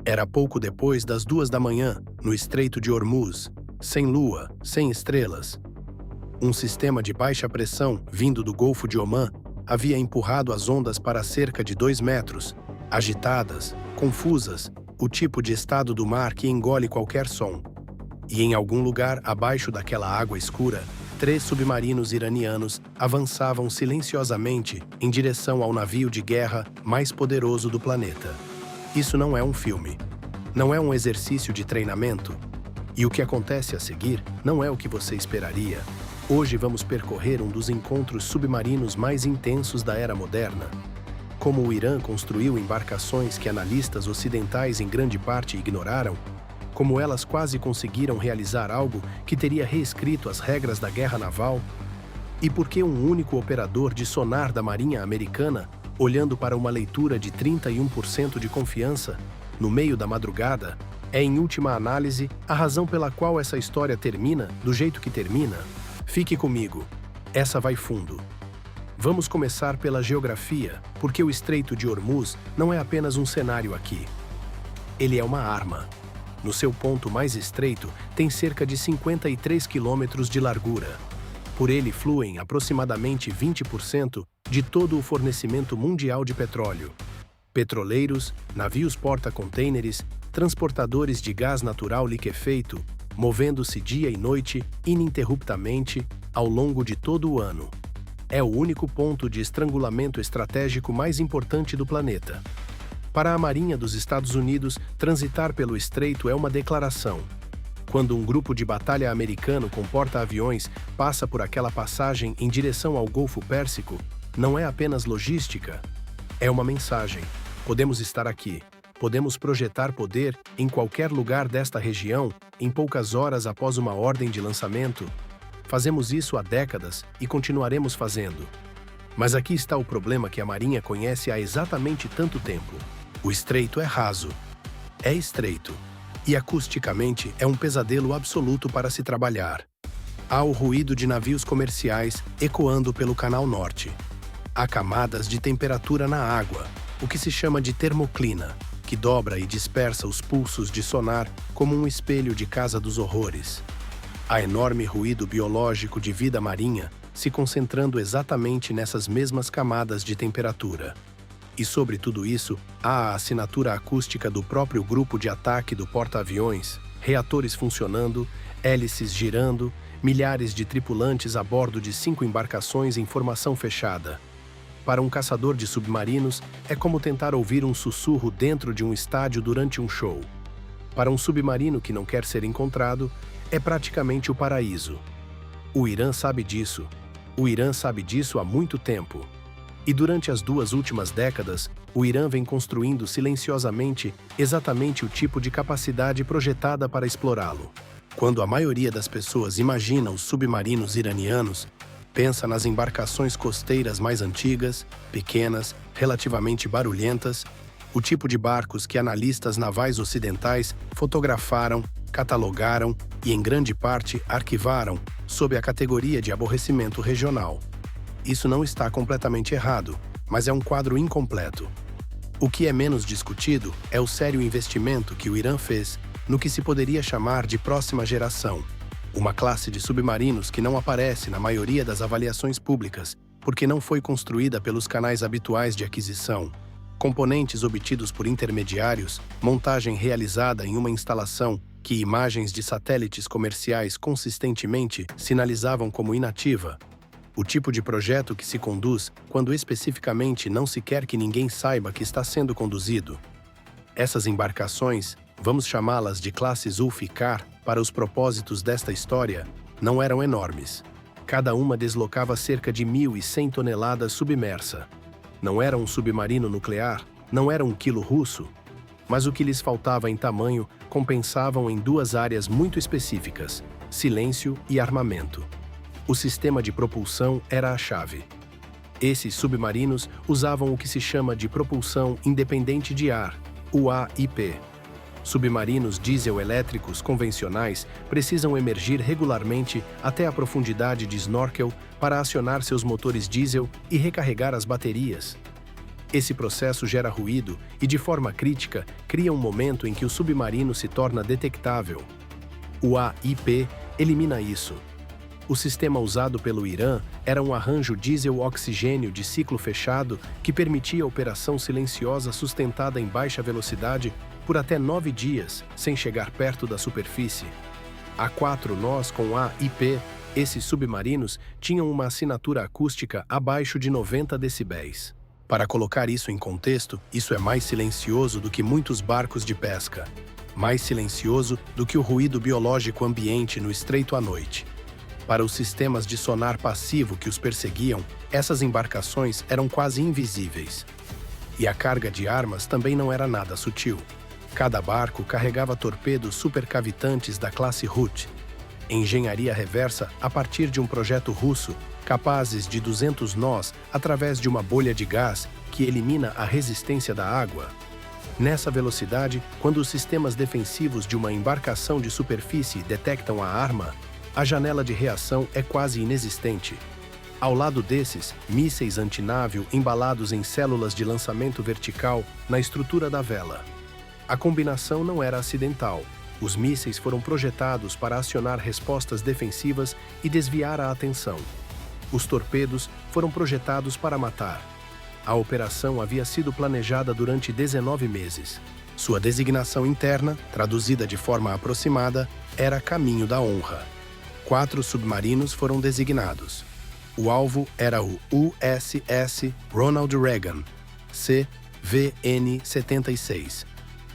Era pouco depois das 2 da manhã, no Estreito de Hormuz, sem lua, sem estrelas. Um sistema de baixa pressão, vindo do Golfo de Omã, havia empurrado as ondas para cerca de 2 metros, agitadas, confusas, o tipo de estado do mar que engole qualquer som. E em algum lugar abaixo daquela água escura, 3 submarinos iranianos avançavam silenciosamente em direção ao navio de guerra mais poderoso do planeta. Isso não é um filme. Não é um exercício de treinamento. E o que acontece a seguir não é o que você esperaria. Hoje vamos percorrer um dos encontros submarinos mais intensos da era moderna. Como o Irã construiu embarcações que analistas ocidentais em grande parte ignoraram, como elas quase conseguiram realizar algo que teria reescrito as regras da guerra naval, e por que um único operador de sonar da Marinha Americana, olhando para uma leitura de 31% de confiança, no meio da madrugada, é em última análise a razão pela qual essa história termina do jeito que termina. Fique comigo. Essa vai fundo. Vamos começar pela geografia, porque o Estreito de Hormuz não é apenas um cenário aqui. Ele é uma arma. No seu ponto mais estreito, tem cerca de 53 quilômetros de largura. Por ele fluem aproximadamente 20% de todo o fornecimento mundial de petróleo. Petroleiros, navios porta-contêineres, transportadores de gás natural liquefeito, movendo-se dia e noite, ininterruptamente, ao longo de todo o ano. É o único ponto de estrangulamento estratégico mais importante do planeta. Para a Marinha dos Estados Unidos, transitar pelo estreito é uma declaração. Quando um grupo de batalha americano com porta-aviões passa por aquela passagem em direção ao Golfo Pérsico, não é apenas logística, é uma mensagem. Podemos estar aqui. Podemos projetar poder em qualquer lugar desta região em poucas horas após uma ordem de lançamento. Fazemos isso há décadas e continuaremos fazendo. Mas aqui está o problema que a Marinha conhece há exatamente tanto tempo. O estreito é raso. É estreito. E acusticamente é um pesadelo absoluto para se trabalhar. Há o ruído de navios comerciais ecoando pelo Canal Norte. Há camadas de temperatura na água, o que se chama de termoclina, que dobra e dispersa os pulsos de sonar como um espelho de casa dos horrores. Há enorme ruído biológico de vida marinha se concentrando exatamente nessas mesmas camadas de temperatura. E sobre tudo isso, há a assinatura acústica do próprio grupo de ataque do porta-aviões, reatores funcionando, hélices girando, milhares de tripulantes a bordo de 5 embarcações em formação fechada. Para um caçador de submarinos, é como tentar ouvir um sussurro dentro de um estádio durante um show. Para um submarino que não quer ser encontrado, é praticamente o paraíso. O Irã sabe disso. O Irã sabe disso há muito tempo. E durante as 2 últimas décadas, o Irã vem construindo silenciosamente exatamente o tipo de capacidade projetada para explorá-lo. Quando a maioria das pessoas imagina os submarinos iranianos, pensa nas embarcações costeiras mais antigas, pequenas, relativamente barulhentas, o tipo de barcos que analistas navais ocidentais fotografaram, catalogaram e, em grande parte, arquivaram sob a categoria de aborrecimento regional. Isso não está completamente errado, mas é um quadro incompleto. O que é menos discutido é o sério investimento que o Irã fez no que se poderia chamar de próxima geração, uma classe de submarinos que não aparece na maioria das avaliações públicas, porque não foi construída pelos canais habituais de aquisição. Componentes obtidos por intermediários, montagem realizada em uma instalação que imagens de satélites comerciais consistentemente sinalizavam como inativa. O tipo de projeto que se conduz quando especificamente não se quer que ninguém saiba que está sendo conduzido. Essas embarcações, vamos chamá-las de classe Zulfikar, para os propósitos desta história, não eram enormes. Cada uma deslocava cerca de 1.100 toneladas submersa. Não era um submarino nuclear, não era um quilo russo, mas o que lhes faltava em tamanho compensavam em 2 áreas muito específicas: silêncio e armamento. O sistema de propulsão era a chave. Esses submarinos usavam o que se chama de propulsão independente de ar, UAIP. Submarinos diesel-elétricos convencionais precisam emergir regularmente até a profundidade de snorkel para acionar seus motores diesel e recarregar as baterias. Esse processo gera ruído e, de forma crítica, cria um momento em que o submarino se torna detectável. O AIP elimina isso. O sistema usado pelo Irã era um arranjo diesel-oxigênio de ciclo fechado que permitia operação silenciosa sustentada em baixa velocidade por até 9 dias, sem chegar perto da superfície. A 4 nós com AIP, esses submarinos tinham uma assinatura acústica abaixo de 90 decibéis. Para colocar isso em contexto, isso é mais silencioso do que muitos barcos de pesca. Mais silencioso do que o ruído biológico ambiente no estreito à noite. Para os sistemas de sonar passivo que os perseguiam, essas embarcações eram quase invisíveis. E a carga de armas também não era nada sutil. Cada barco carregava torpedos supercavitantes da classe Hut, engenharia reversa a partir de um projeto russo, capazes de 200 nós através de uma bolha de gás que elimina a resistência da água. Nessa velocidade, quando os sistemas defensivos de uma embarcação de superfície detectam a arma, a janela de reação é quase inexistente. Ao lado desses, mísseis antinávio embalados em células de lançamento vertical na estrutura da vela. A combinação não era acidental. Os mísseis foram projetados para acionar respostas defensivas e desviar a atenção. Os torpedos foram projetados para matar. A operação havia sido planejada durante 19 meses. Sua designação interna, traduzida de forma aproximada, era Caminho da Honra. 4 submarinos foram designados. O alvo era o USS Ronald Reagan, CVN-76,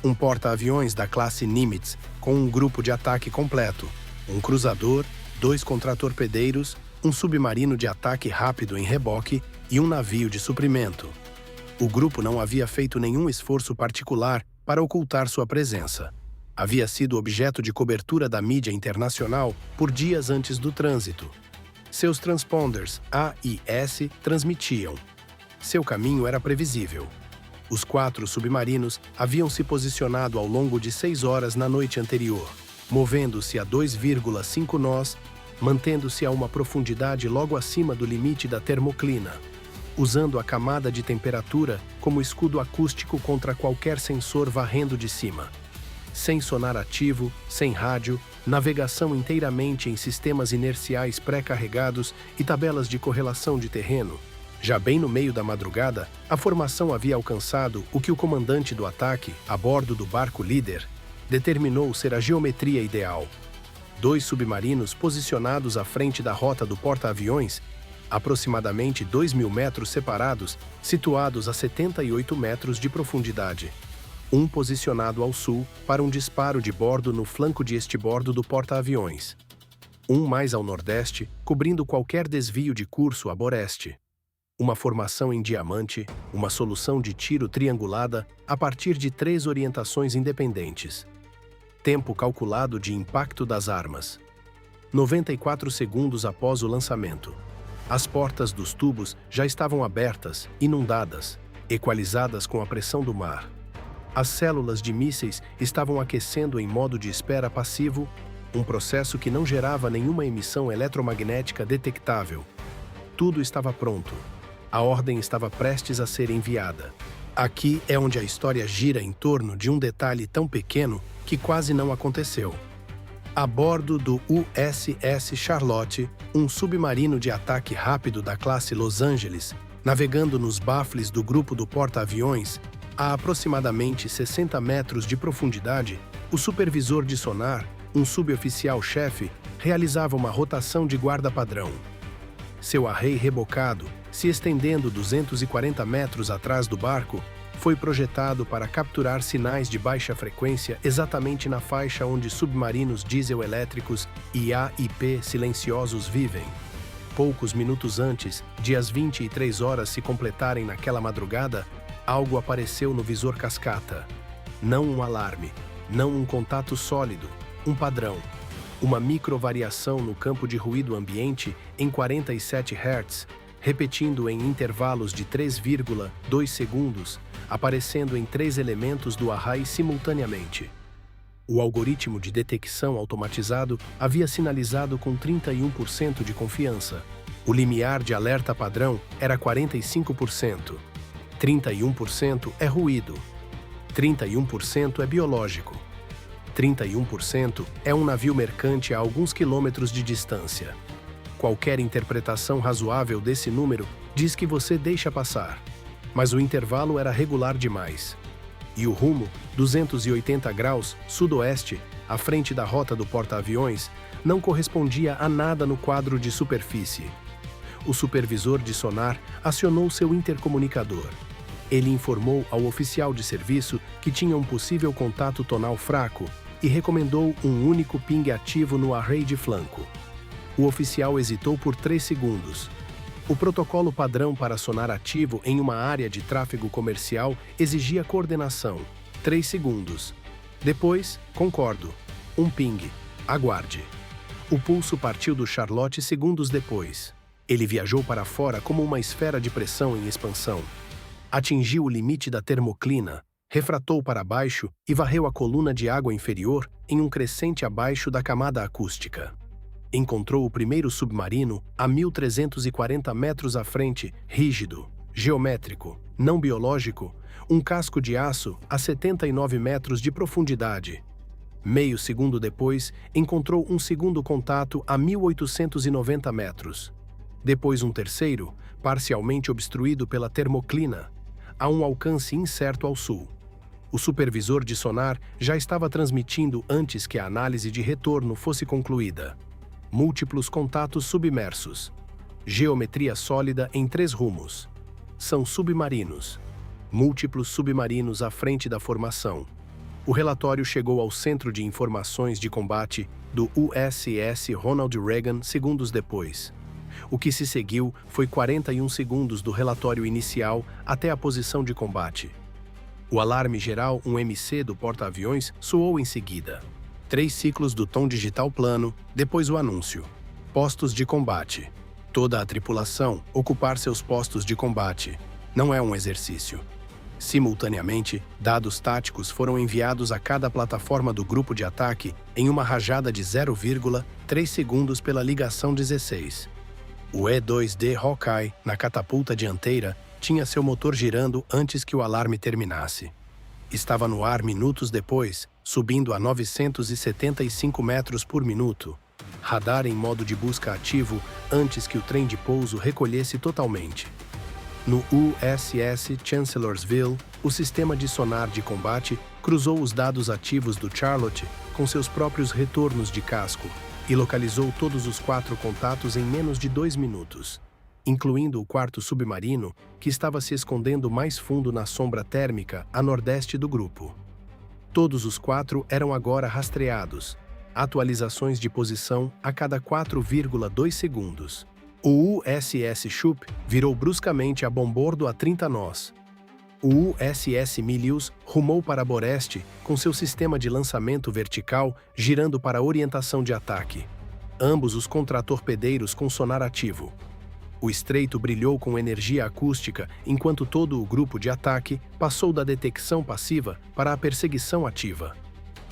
um porta-aviões da classe Nimitz com um grupo de ataque completo, um cruzador, 2 contratorpedeiros, um submarino de ataque rápido em reboque e um navio de suprimento. O grupo não havia feito nenhum esforço particular para ocultar sua presença. Havia sido objeto de cobertura da mídia internacional por dias antes do trânsito. Seus transponders A e S transmitiam. Seu caminho era previsível. Os 4 submarinos haviam se posicionado ao longo de 6 horas na noite anterior, movendo-se a 2,5 nós, mantendo-se a uma profundidade logo acima do limite da termoclina, usando a camada de temperatura como escudo acústico contra qualquer sensor varrendo de cima. Sem sonar ativo, sem rádio, navegação inteiramente em sistemas inerciais pré-carregados e tabelas de correlação de terreno. Já bem no meio da madrugada, a formação havia alcançado o que o comandante do ataque, a bordo do barco líder, determinou ser a geometria ideal. 2 submarinos posicionados à frente da rota do porta-aviões, aproximadamente 2.000 metros separados, situados a 78 metros de profundidade. Um posicionado ao sul para um disparo de bordo no flanco de estibordo do porta-aviões. Um mais ao nordeste, cobrindo qualquer desvio de curso a boreste. Uma formação em diamante, uma solução de tiro triangulada a partir de 3 orientações independentes. Tempo calculado de impacto das armas. 94 segundos após o lançamento. As portas dos tubos já estavam abertas, inundadas, equalizadas com a pressão do mar. As células de mísseis estavam aquecendo em modo de espera passivo, um processo que não gerava nenhuma emissão eletromagnética detectável. Tudo estava pronto. A ordem estava prestes a ser enviada. Aqui é onde a história gira em torno de um detalhe tão pequeno que quase não aconteceu. A bordo do USS Charlotte, um submarino de ataque rápido da classe Los Angeles, navegando nos bafles do grupo do porta-aviões, a aproximadamente 60 metros de profundidade, o supervisor de sonar, um suboficial-chefe, realizava uma rotação de guarda-padrão. Seu array rebocado, se estendendo 240 metros atrás do barco, foi projetado para capturar sinais de baixa frequência exatamente na faixa onde submarinos diesel-elétricos e AIP silenciosos vivem. Poucos minutos antes de as 23 horas se completarem naquela madrugada, algo apareceu no visor cascata. Não um alarme, não um contato sólido, um padrão. Uma microvariação no campo de ruído ambiente em 47 Hz, repetindo em intervalos de 3,2 segundos, aparecendo em 3 elementos do array simultaneamente. O algoritmo de detecção automatizado havia sinalizado com 31% de confiança. O limiar de alerta padrão era 45%. 31% é ruído. 31% é biológico. 31% é um navio mercante a alguns quilômetros de distância. Qualquer interpretação razoável desse número diz que você deixa passar. Mas o intervalo era regular demais. E o rumo, 280 graus sudoeste, à frente da rota do porta-aviões, não correspondia a nada no quadro de superfície. O supervisor de sonar acionou seu intercomunicador. Ele informou ao oficial de serviço que tinha um possível contato tonal fraco e recomendou um único ping ativo no array de flanco. O oficial hesitou por 3 segundos. O protocolo padrão para sonar ativo em uma área de tráfego comercial exigia coordenação. 3 segundos. Depois, concordo. Um ping. Aguarde. O pulso partiu do Charlotte segundos depois. Ele viajou para fora como uma esfera de pressão em expansão. Atingiu o limite da termoclina, refratou para baixo e varreu a coluna de água inferior em um crescente abaixo da camada acústica. Encontrou o primeiro submarino a 1.340 metros à frente, rígido, geométrico, não biológico, um casco de aço a 79 metros de profundidade. Meio segundo depois, encontrou um segundo contato a 1.890 metros. Depois um terceiro, parcialmente obstruído pela termoclina, a um alcance incerto ao sul. O supervisor de sonar já estava transmitindo antes que a análise de retorno fosse concluída. Múltiplos contatos submersos. Geometria sólida em 3 rumos. São submarinos. Múltiplos submarinos à frente da formação. O relatório chegou ao Centro de Informações de Combate do USS Ronald Reagan segundos depois. O que se seguiu foi 41 segundos do relatório inicial até a posição de combate. O alarme geral 1MC do porta-aviões soou em seguida. 3 ciclos do tom digital plano, depois o anúncio. Postos de combate. Toda a tripulação ocupar seus postos de combate. Não é um exercício. Simultaneamente, dados táticos foram enviados a cada plataforma do grupo de ataque em uma rajada de 0,3 segundos pela ligação 16. O E-2D Hawkeye, na catapulta dianteira, tinha seu motor girando antes que o alarme terminasse. Estava no ar minutos depois, subindo a 975 metros por minuto. Radar em modo de busca ativo antes que o trem de pouso recolhesse totalmente. No USS Chancellorsville, o sistema de sonar de combate cruzou os dados ativos do Charlotte com seus próprios retornos de casco e localizou todos os 4 contatos em menos de 2 minutos, incluindo o 4º submarino, que estava se escondendo mais fundo na sombra térmica a nordeste do grupo. Todos os 4 eram agora rastreados, atualizações de posição a cada 4,2 segundos. O USS Shoup virou bruscamente a bombordo a 30 nós. O USS Milius rumou para Boreste com seu sistema de lançamento vertical girando para orientação de ataque. Ambos os contratorpedeiros com sonar ativo. O estreito brilhou com energia acústica enquanto todo o grupo de ataque passou da detecção passiva para a perseguição ativa.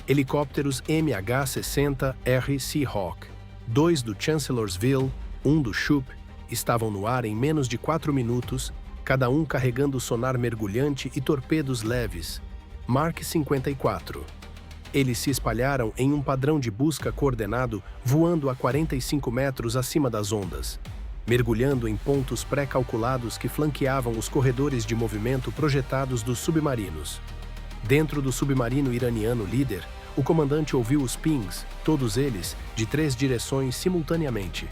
Helicópteros MH-60R Seahawk, 2 do Chancellorsville, 1 do Shoup, estavam no ar em menos de 4 minutos, cada um carregando sonar mergulhante e torpedos leves. Mark 54. Eles se espalharam em um padrão de busca coordenado, voando a 45 metros acima das ondas, mergulhando em pontos pré-calculados que flanqueavam os corredores de movimento projetados dos submarinos. Dentro do submarino iraniano líder, o comandante ouviu os pings, todos eles, de 3 direções simultaneamente.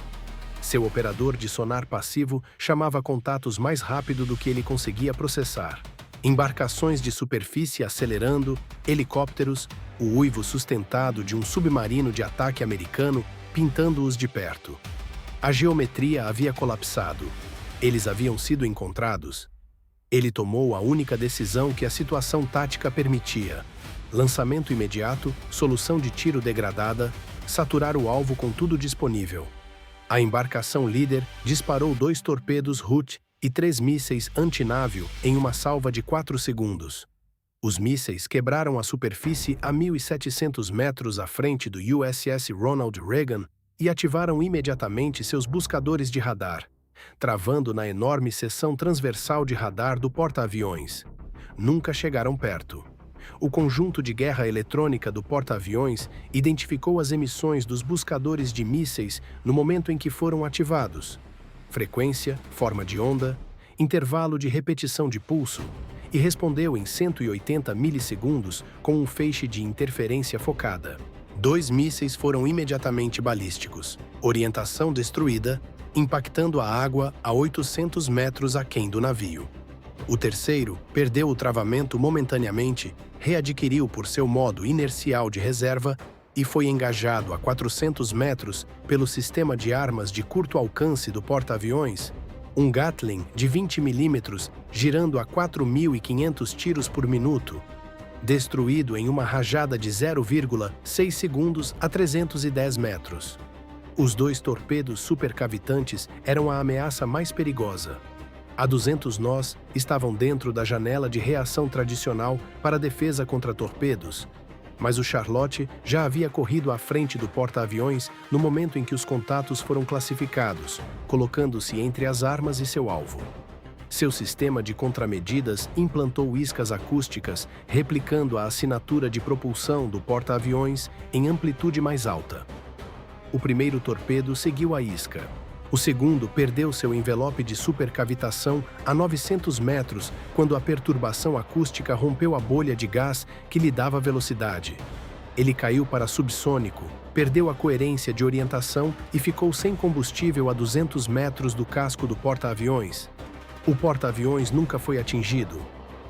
Seu operador de sonar passivo chamava contatos mais rápido do que ele conseguia processar. Embarcações de superfície acelerando, helicópteros, o uivo sustentado de um submarino de ataque americano pintando-os de perto. A geometria havia colapsado. Eles haviam sido encontrados. Ele tomou a única decisão que a situação tática permitia. Lançamento imediato, solução de tiro degradada, saturar o alvo com tudo disponível. A embarcação líder disparou 2 torpedos Hoot e 3 mísseis antinávio em uma salva de 4 segundos. Os mísseis quebraram a superfície a 1.700 metros à frente do USS Ronald Reagan e ativaram imediatamente seus buscadores de radar. travando na enorme seção transversal de radar do porta-aviões. Nunca chegaram perto. O conjunto de guerra eletrônica do porta-aviões identificou as emissões dos buscadores de mísseis no momento em que foram ativados. Frequência, forma de onda, intervalo de repetição de pulso, e respondeu em 180 milissegundos com um feixe de interferência focada. 2 mísseis foram imediatamente balísticos. Orientação destruída, impactando a água a 800 metros aquém do navio. O terceiro perdeu o travamento momentaneamente, readquiriu por seu modo inercial de reserva e foi engajado a 400 metros pelo sistema de armas de curto alcance do porta-aviões, um Gatling de 20 mm girando a 4.500 tiros por minuto, destruído em uma rajada de 0,6 segundos a 310 metros. Os 2 torpedos supercavitantes eram a ameaça mais perigosa. A 200 nós estavam dentro da janela de reação tradicional para defesa contra torpedos, mas o Charlotte já havia corrido à frente do porta-aviões no momento em que os contatos foram classificados, colocando-se entre as armas e seu alvo. Seu sistema de contramedidas implantou iscas acústicas, replicando a assinatura de propulsão do porta-aviões em amplitude mais alta. O primeiro torpedo seguiu a isca. O segundo perdeu seu envelope de supercavitação a 900 metros quando a perturbação acústica rompeu a bolha de gás que lhe dava velocidade. Ele caiu para subsônico, perdeu a coerência de orientação e ficou sem combustível a 200 metros do casco do porta-aviões. O porta-aviões nunca foi atingido.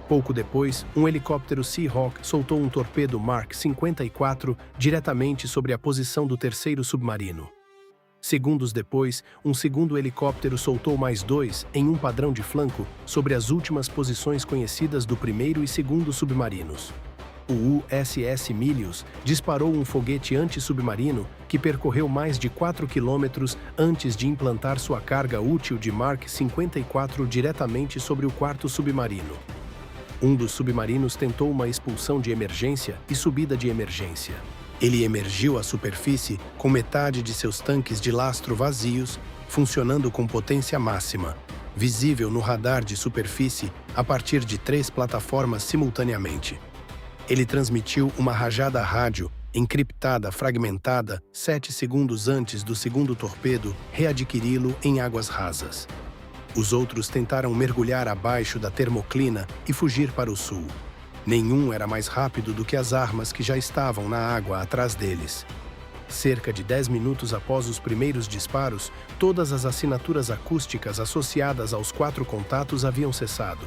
Pouco depois, um helicóptero Seahawk soltou um torpedo Mark 54 diretamente sobre a posição do terceiro submarino. Segundos depois, um segundo helicóptero soltou mais 2 em um padrão de flanco sobre as últimas posições conhecidas do primeiro e segundo submarinos. O USS Milius disparou um foguete anti-submarino que percorreu mais de 4 quilômetros antes de implantar sua carga útil de Mark 54 diretamente sobre o quarto submarino. Um dos submarinos tentou uma expulsão de emergência e subida de emergência. Ele emergiu à superfície com metade de seus tanques de lastro vazios, funcionando com potência máxima, visível no radar de superfície a partir de 3 plataformas simultaneamente. Ele transmitiu uma rajada rádio, encriptada fragmentada, 7 segundos antes do segundo torpedo readquiri-lo em águas rasas. Os outros tentaram mergulhar abaixo da termoclina e fugir para o sul. Nenhum era mais rápido do que as armas que já estavam na água atrás deles. Cerca de 10 minutos após os primeiros disparos, todas as assinaturas acústicas associadas aos 4 contatos haviam cessado.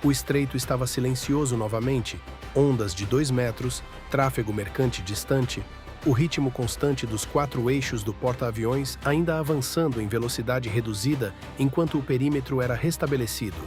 O estreito estava silencioso novamente, ondas de 2 metros, tráfego mercante distante, o ritmo constante dos 4 eixos do porta-aviões ainda avançando em velocidade reduzida enquanto o perímetro era restabelecido.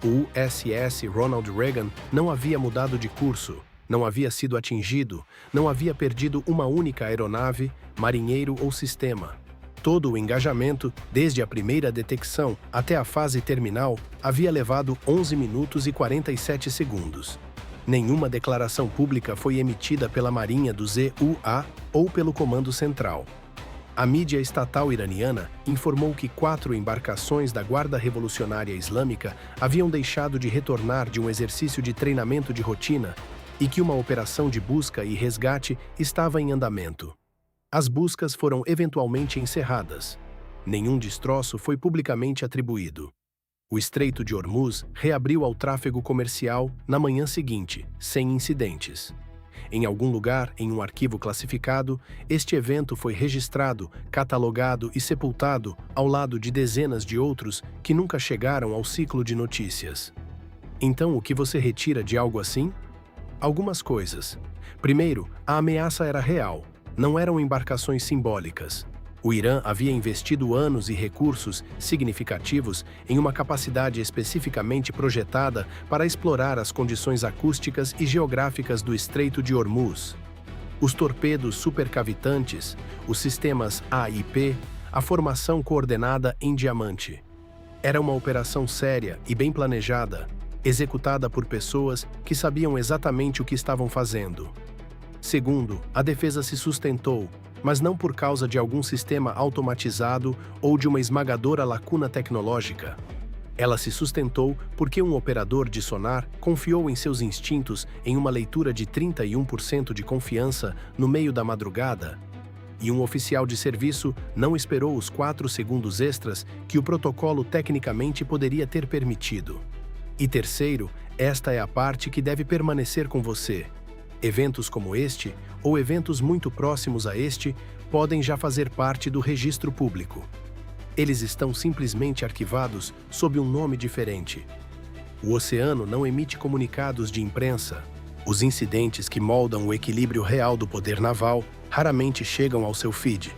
O USS Ronald Reagan não havia mudado de curso, não havia sido atingido, não havia perdido uma única aeronave, marinheiro ou sistema. Todo o engajamento, desde a primeira detecção até a fase terminal, havia levado 11 minutos e 47 segundos. Nenhuma declaração pública foi emitida pela Marinha do ZUA ou pelo Comando Central. A mídia estatal iraniana informou que 4 embarcações da Guarda Revolucionária Islâmica haviam deixado de retornar de um exercício de treinamento de rotina e que uma operação de busca e resgate estava em andamento. As buscas foram eventualmente encerradas. Nenhum destroço foi publicamente atribuído. O Estreito de Hormuz reabriu ao tráfego comercial na manhã seguinte, sem incidentes. Em algum lugar, em um arquivo classificado, este evento foi registrado, catalogado e sepultado ao lado de dezenas de outros que nunca chegaram ao ciclo de notícias. Então, o que você retira de algo assim? Algumas coisas. Primeiro, a ameaça era real, não eram embarcações simbólicas. O Irã havia investido anos e recursos significativos em uma capacidade especificamente projetada para explorar as condições acústicas e geográficas do Estreito de Hormuz. Os torpedos supercavitantes, os sistemas A e P, a formação coordenada em diamante. Era uma operação séria e bem planejada, executada por pessoas que sabiam exatamente o que estavam fazendo. Segundo, a defesa se sustentou, mas não por causa de algum sistema automatizado ou de uma esmagadora lacuna tecnológica. Ela se sustentou porque um operador de sonar confiou em seus instintos em uma leitura de 31% de confiança no meio da madrugada, e um oficial de serviço não esperou os 4 segundos extras que o protocolo tecnicamente poderia ter permitido. E terceiro, esta é a parte que deve permanecer com você. Eventos como este, ou eventos muito próximos a este, podem já fazer parte do registro público. Eles estão simplesmente arquivados sob um nome diferente. O oceano não emite comunicados de imprensa. Os incidentes que moldam o equilíbrio real do poder naval raramente chegam ao seu feed.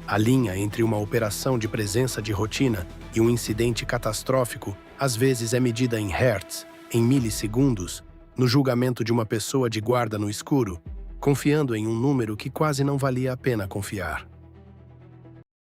A linha entre uma operação de presença de rotina e um incidente catastrófico às vezes é medida em hertz, em milissegundos, no julgamento de uma pessoa de guarda no escuro, confiando em um número que quase não valia a pena confiar.